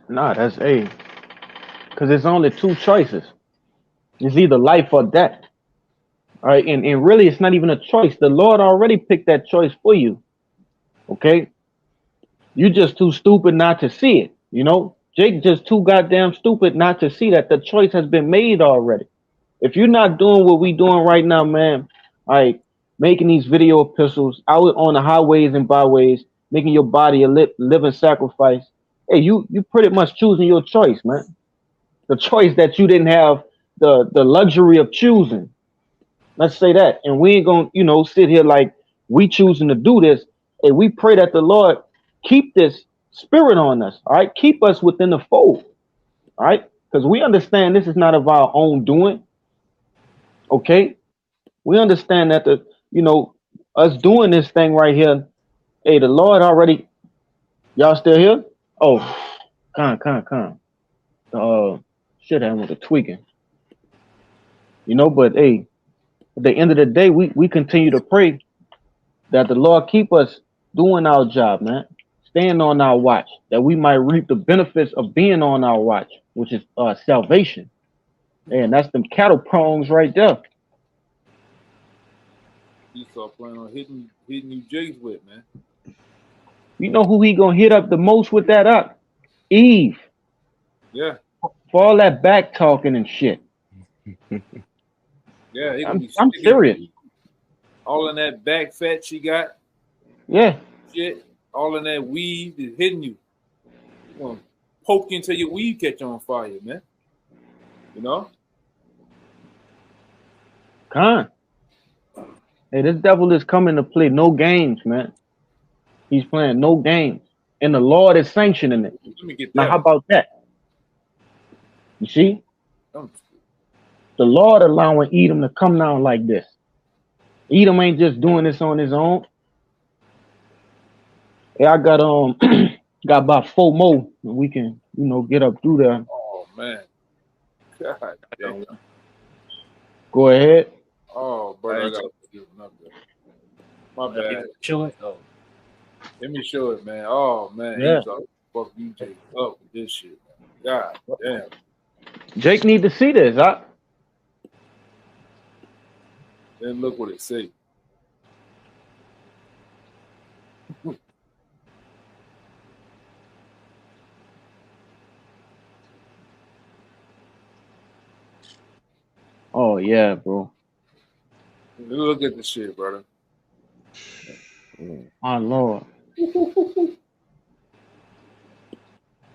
Nah, that's because it's only two choices. It's either life or death. All right, and really, it's not even a choice. The Lord already picked that choice for you. Okay, you just too stupid not to see it. You know, Jake just too goddamn stupid not to see that the choice has been made already. If you're not doing what we doing right now, man, all right, making these video epistles out on the highways and byways, making your body a living sacrifice, hey, you pretty much choosing your choice, man. The choice that you didn't have the luxury of choosing. Let's say that. And we ain't gonna, sit here like we choosing to do this. Hey, we pray that the Lord keep this spirit on us. All right. Keep us within the fold. All right. Because we understand this is not of our own doing. Okay. We understand that us doing this thing right here. Hey, the Lord already, y'all still here? Oh, con. Shit happened with the tweaking. But hey, at the end of the day, we continue to pray that the Lord keep us doing our job, man. Staying on our watch, that we might reap the benefits of being on our watch, which is salvation. And that's them cattle prongs right there. Esau plan on hitting you Jake's with, man. You know who he gonna hit up the most with that up? Eve. Yeah. For all that back talking and shit. Yeah, I'm serious. All in that back fat she got. Yeah. Shit. All in that weave is hitting you. You gonna poke you until your weave catch on fire, man. You know? Con. Hey, this devil is coming to play no games, man. He's playing no games. And the Lord is sanctioning it. Let me get that. Now, how about that? You see? The Lord allowing Edom to come down like this. Edom ain't just doing this on his own. Yeah, I got got about 4 more. We can, get up through there. Oh man. God damn. Go ahead. Oh, brother, I gotta give another. My bad. Show it. Oh. Let me show it, man. Oh man, Yeah. he's like, fuck you, Jake, up with this shit, man. God damn. Jake need to see this, huh? Then look what it say. Oh yeah, bro. Look at the shit, brother. My Lord.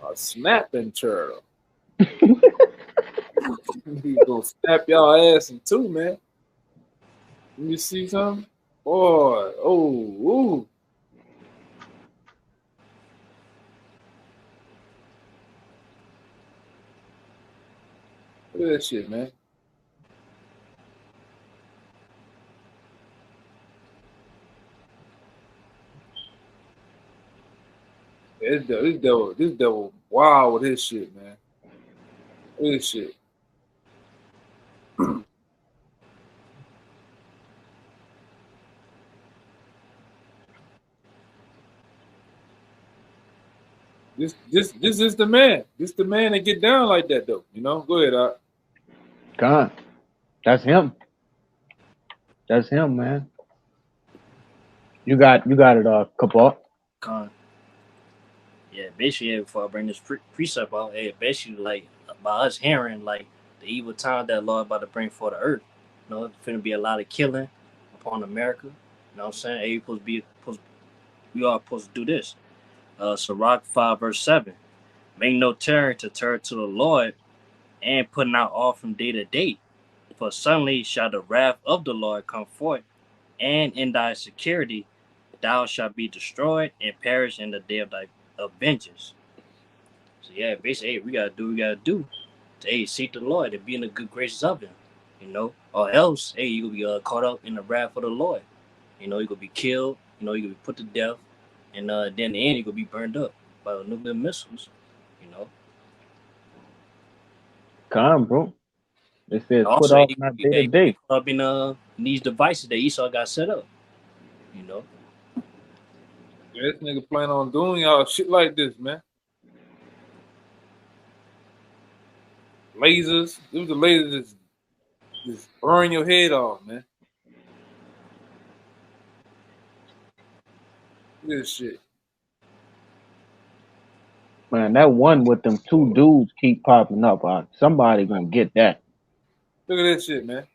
A snapping turtle. He's gonna snap y'all ass in two, man. Let me see something. Boy, ooh. Look at that shit, man. This devil, wow with his shit, man. Look at this shit. This is the man. This the man that get down like that, though. Go ahead, Doc. God, that's him. That's him, man. You got it, Kabal. Con. Yeah, basically, before I bring this precept out, basically, like, by us hearing, like, the evil time that Lord about to bring for the earth. There's going to be a lot of killing upon America. You know what I'm saying? We are supposed to do this. Sirach 5, verse 7. Make no terror to turn to the Lord, and putting out all from day to day. For suddenly shall the wrath of the Lord come forth, and in thy security thou shalt be destroyed and perish in the day of vengeance. So yeah, basically, we gotta do what we gotta do to seek the Lord and be in the good graces of Him, or else, you gonna be caught up in the wrath of the Lord. You gonna be killed. You gonna be put to death, and then in the end, you gonna be burned up by the nuclear missiles. Calm, bro. It says put Also, off not day to they day. caught up in these devices that Esau got set up. You know. Yeah, this nigga plan on doing y'all shit like this, man. Lasers. Them the lasers just burn your head off, man. Look at this shit. Man, that one with them two dudes keep popping up. Somebody gonna get that. Look at this shit, man.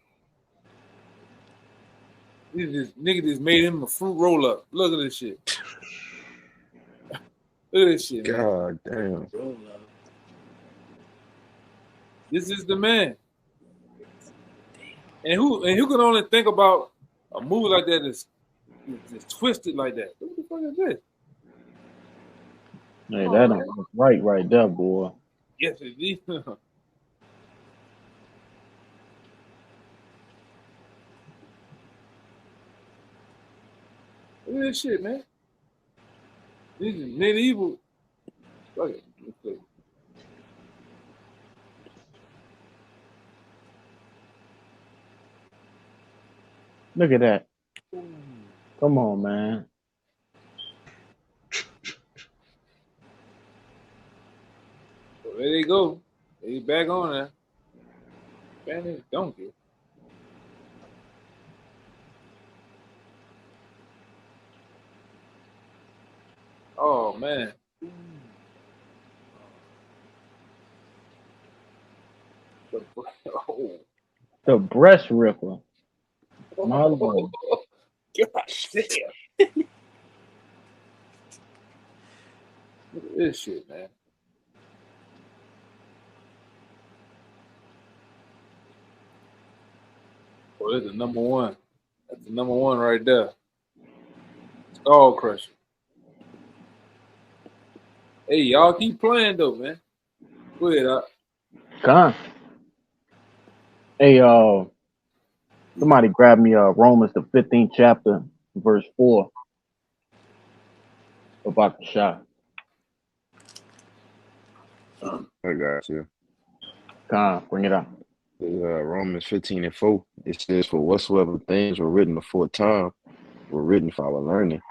Nigga just made him a fruit roll up. Look at this shit. Look at this shit, man. God damn. This is the man. And who can only think about a movie like that that's twisted like that? What the fuck is this? Hey, that don't look right there, boy. Yes, it is. Look at this shit, man. This is medieval. Look at it. Look at that. Come on, man. So there they go. They back on there. Spanish donkey. Oh man. Oh. The breast ripper. My Lord. Gosh damn. Look at this shit, man. Oh, that's the number one. That's the number one right there. Skull crusher. Hey, y'all keep playing though, man. Go ahead, Con. Hey, somebody grab me Romans the 15th chapter, verse 4 about the shot. I got you. Con, bring it up. Romans 15:4. It says, "For whatsoever things were written aforetime were written for our learning,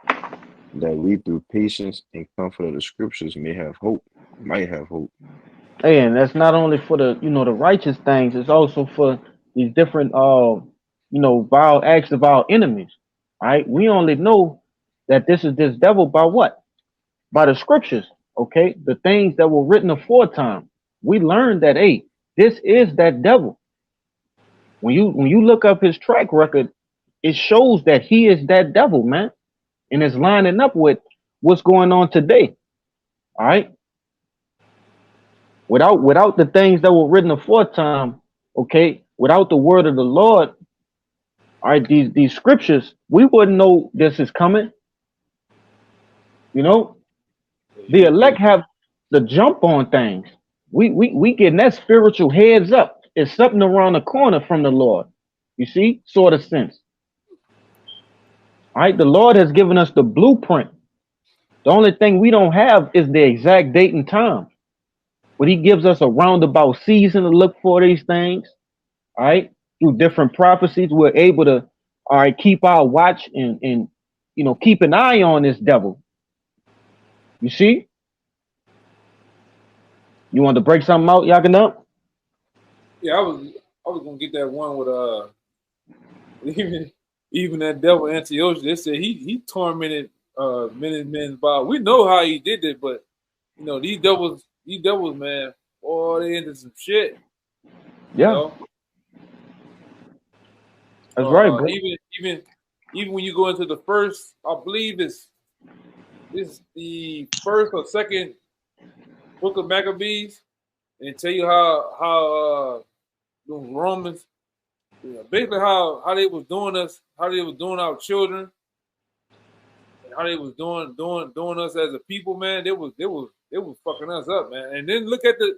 that we through patience and comfort of the scriptures might have hope." Hey, and that's not only for the the righteous things, it's also for these different vile acts of our enemies. Right? We only know that this is this devil by what? By the scriptures. Okay, the things that were written aforetime. We learned that this is that devil. When you look up his track record, it shows that he is that devil, man, and it's lining up with what's going on today. All right. Without the things that were written aforetime, okay, without the word of the Lord, all right, these scriptures, we wouldn't know this is coming. The elect have the jump on things. We getting that spiritual heads up. It's something around the corner from the Lord. You see, sort of sense. All right, the Lord has given us the blueprint. The only thing we don't have is the exact date and time. But he gives us a roundabout season to look for these things. All right, through different prophecies, we're able to keep our watch and keep an eye on this devil. You see? You want to break something out, Yakanup? Yeah, I was gonna get that one with even that devil Antiochus. They said he tormented many men by. We know how he did it, but these devils, man, boy, they into some shit. Yeah, that's right, bro. Even when you go into the first, I believe it's the first or second book of Maccabees, and tell you how the Romans, basically how they was doing us, how they was doing our children, and how they was doing us as a people, man. They was fucking us up, man. And then look at the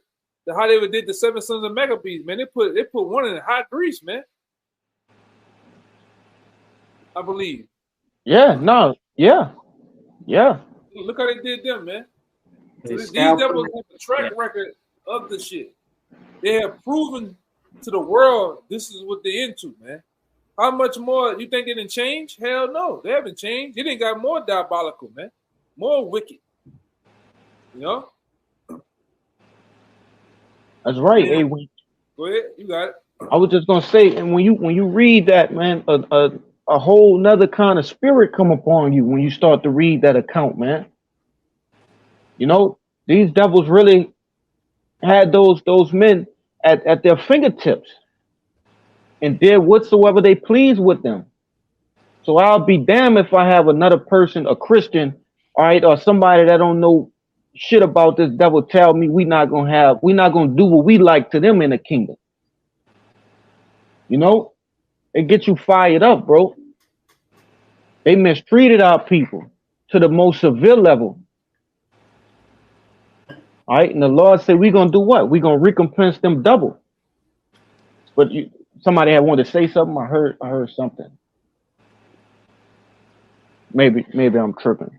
how they did the 7 sons of Maccabees, man. They put one in hot grease, man. I believe. Yeah, no, yeah. Look how they did them, man. So these scalped devils them. have a track record of the shit. They have proven to the world, this is what they're into, man. How much more you think it didn't change? Hell no, they haven't changed. It didn't got more diabolical, man, more wicked. You know. That's right. Yeah. Hey, Go ahead, you got it. I was just gonna say, and when you read that, man, a whole nother kind of spirit come upon you when you start to read that account, man. You know, these devils really had those men at their fingertips and did whatsoever they pleased with them. So I'll be damned if I have another person, a Christian, all right, or somebody that don't know shit about this devil tell me we're not gonna do what we like to them in the kingdom. You know, it gets you fired up, bro. They mistreated our people to the most severe level. All right, and the Lord said we're gonna do what? We're gonna recompense them double. But somebody had wanted to say something. I heard something. Maybe I'm tripping.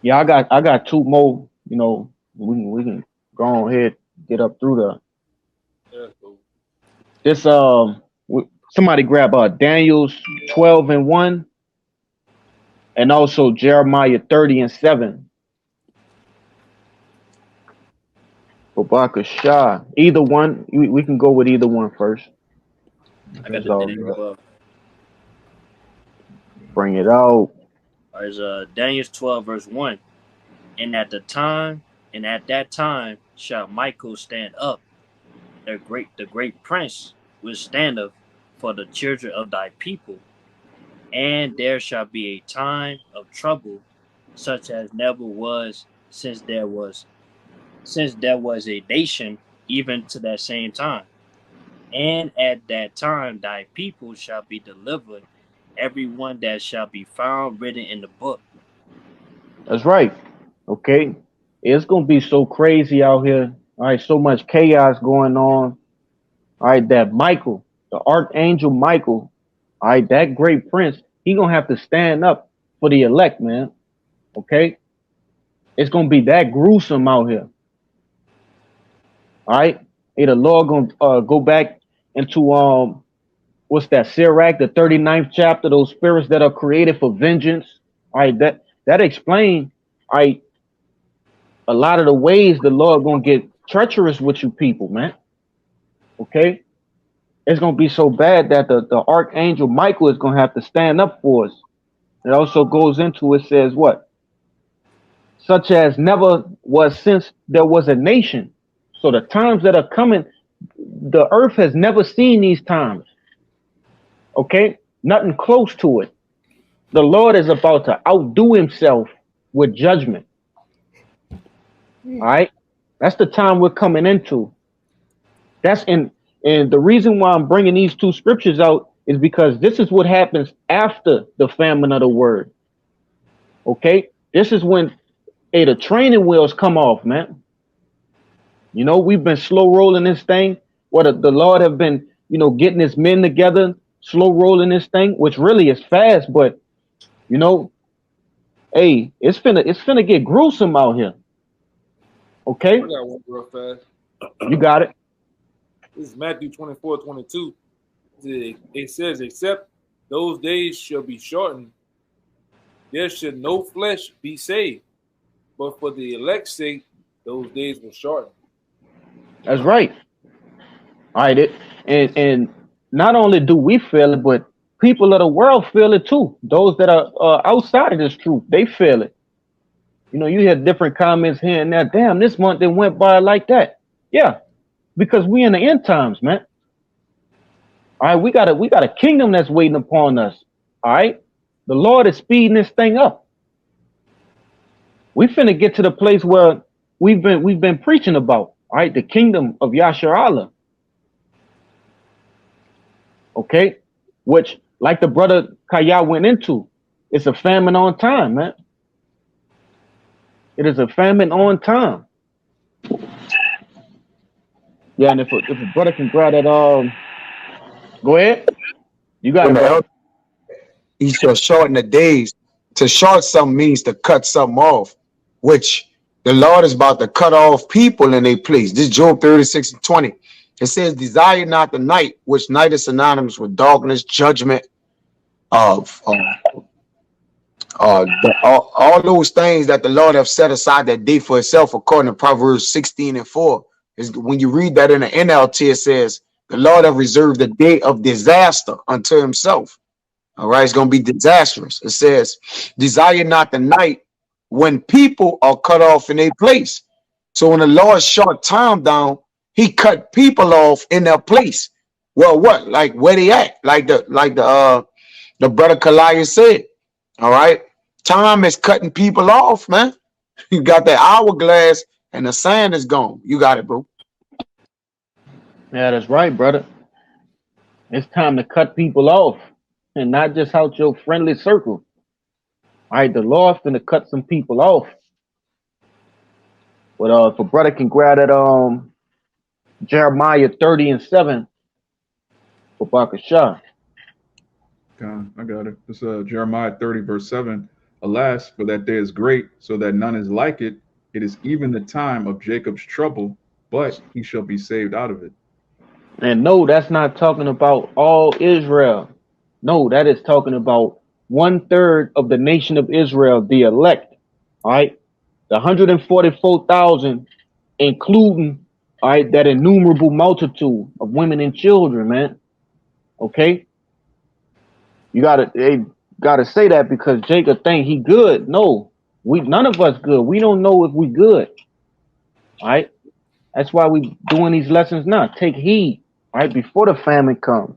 Yeah, I got two more. You know, we can go ahead, get up through the this somebody grab Daniel's 12:1 and also Jeremiah 30:7. Babaka Shah. Either one, we can go with either one first. I got the Daniel 12. Bring it out. There's Daniel 12 verse 1. And at that time shall Michael stand up, the great prince which standeth for the children of thy people, and there shall be a time of trouble, such as never was since there was a nation, even to that same time. And at that time thy people shall be delivered, every one that shall be found written in the book. That's right. Okay. It's gonna be so crazy out here. All right, so much chaos going on. All right, that Michael, the archangel Michael, all right, that great prince, he gonna have to stand up for the elect, man. Okay. It's gonna be that gruesome out here. All right. Hey, the Lord gonna go back into what's that, Sirach, the 39th chapter, those spirits that are created for vengeance. All right, that explains, all right, a lot of the ways the Lord gonna get treacherous with you people, man. Okay? It's gonna be so bad that the archangel Michael is gonna have to stand up for us. It also goes into, it says what? Such as never was since there was a nation. So the times that are coming, the earth has never seen these times. Okay? Nothing close to it. The Lord is about to outdo himself with judgment. All right? That's the time we're coming into. And the reason why I'm bringing these two scriptures out is because this is what happens after the famine of the word. Okay? This is when the training wheels come off, man. You know, we've been slow rolling this thing. The Lord have been, getting his men together, slow rolling this thing, which really is fast, but hey, it's finna get gruesome out here. Okay? I got one real fast. You got it. This is Matthew 24:22. It says, except those days shall be shortened, there should no flesh be saved. But for the elect's sake, those days will shorten. That's right. All right. And not only do we feel it, but people of the world feel it too. Those that are outside of this truth, they feel it. You hear different comments here and there. Damn, this month it went by like that. Yeah, because we in the end times, man. All right, we got a kingdom that's waiting upon us. All right, the Lord is speeding this thing up. We finna get to the place where we've been preaching about. All right, the kingdom of Yashar Allah. Okay, which, like the brother Kaya went into, it's a famine on time, man. It is a famine on time. Yeah, and if a brother can grab that, go ahead. You got it. He shall shorten the days. To short something means to cut something off, which The Lord is about to cut off people in a place. This is Job 36 and 20. It says, desire not the night, which night is synonymous with darkness, judgment, of all those things that the Lord have set aside that day for itself, according to Proverbs 16 and 4. Is when you read that in the NLT, it says, the Lord have reserved the day of disaster unto himself. All right, it's going to be disastrous. It says, desire not the night when people are cut off in a place. So when the Lord short time down, he cut people off in their place. Well, what? Like where they at? Like the brother Kalaya said. All right. Time is cutting people off, man. You got that hourglass and the sand is gone. You got it, bro. Yeah, that's right, brother. It's time to cut people off, and not just out your friendly circle. All right, the Lord's gonna cut some people off. But if a brother can grab that Jeremiah 30 and 7 for Bakashah. I got it. It's Jeremiah 30, verse 7. Alas, for that day is great, so that none is like it. It is even the time of Jacob's trouble, but he shall be saved out of it. And no, that's not talking about all Israel. No, that is talking about 1/3 of the nation of Israel, the elect. All right, the 144,000, including all right that innumerable multitude of women and children, man. Okay, you gotta say that because Jacob think he good. No, none of us good. We don't know if we good. All right, that's why we doing these lessons now. Take heed, all right, before the famine comes.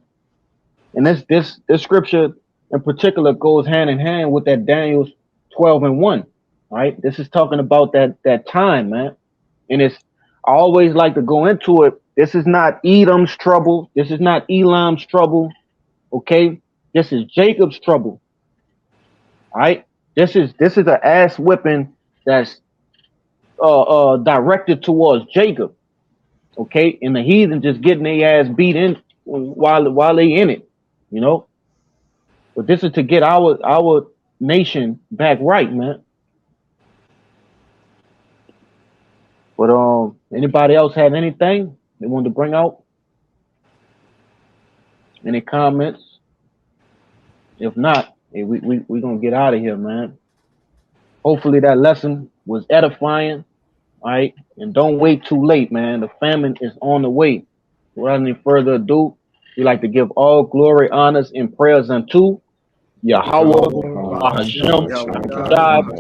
And this scripture in particular goes hand in hand with that Daniel 12 and 1. All right, this is talking about that time, man. And I always like to go into it. This is not Edom's trouble. This is not Elam's trouble. Okay, this is Jacob's trouble. All right, this is an ass whipping that's directed towards Jacob. Okay, and the heathen just getting their ass beat in while they in it, you know. But this is to get our nation back right, man. But anybody else have anything they wanted to bring out? Any comments? If not, hey, we gonna get out of here, man. Hopefully that lesson was edifying. All right, and don't wait too late, man. The famine is on the way. Without any further ado, we like to give all glory, honors, and prayers unto Yahweh, Bahashem,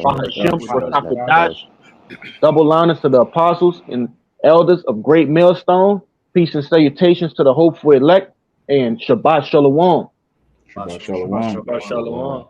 Bahashem, Barakadah. Double honors to the apostles and elders of Great Millstone. Peace and salutations to the hopeful elect, and Shabbat Shalom. Shabbat Shalom. Shabbat Shalom.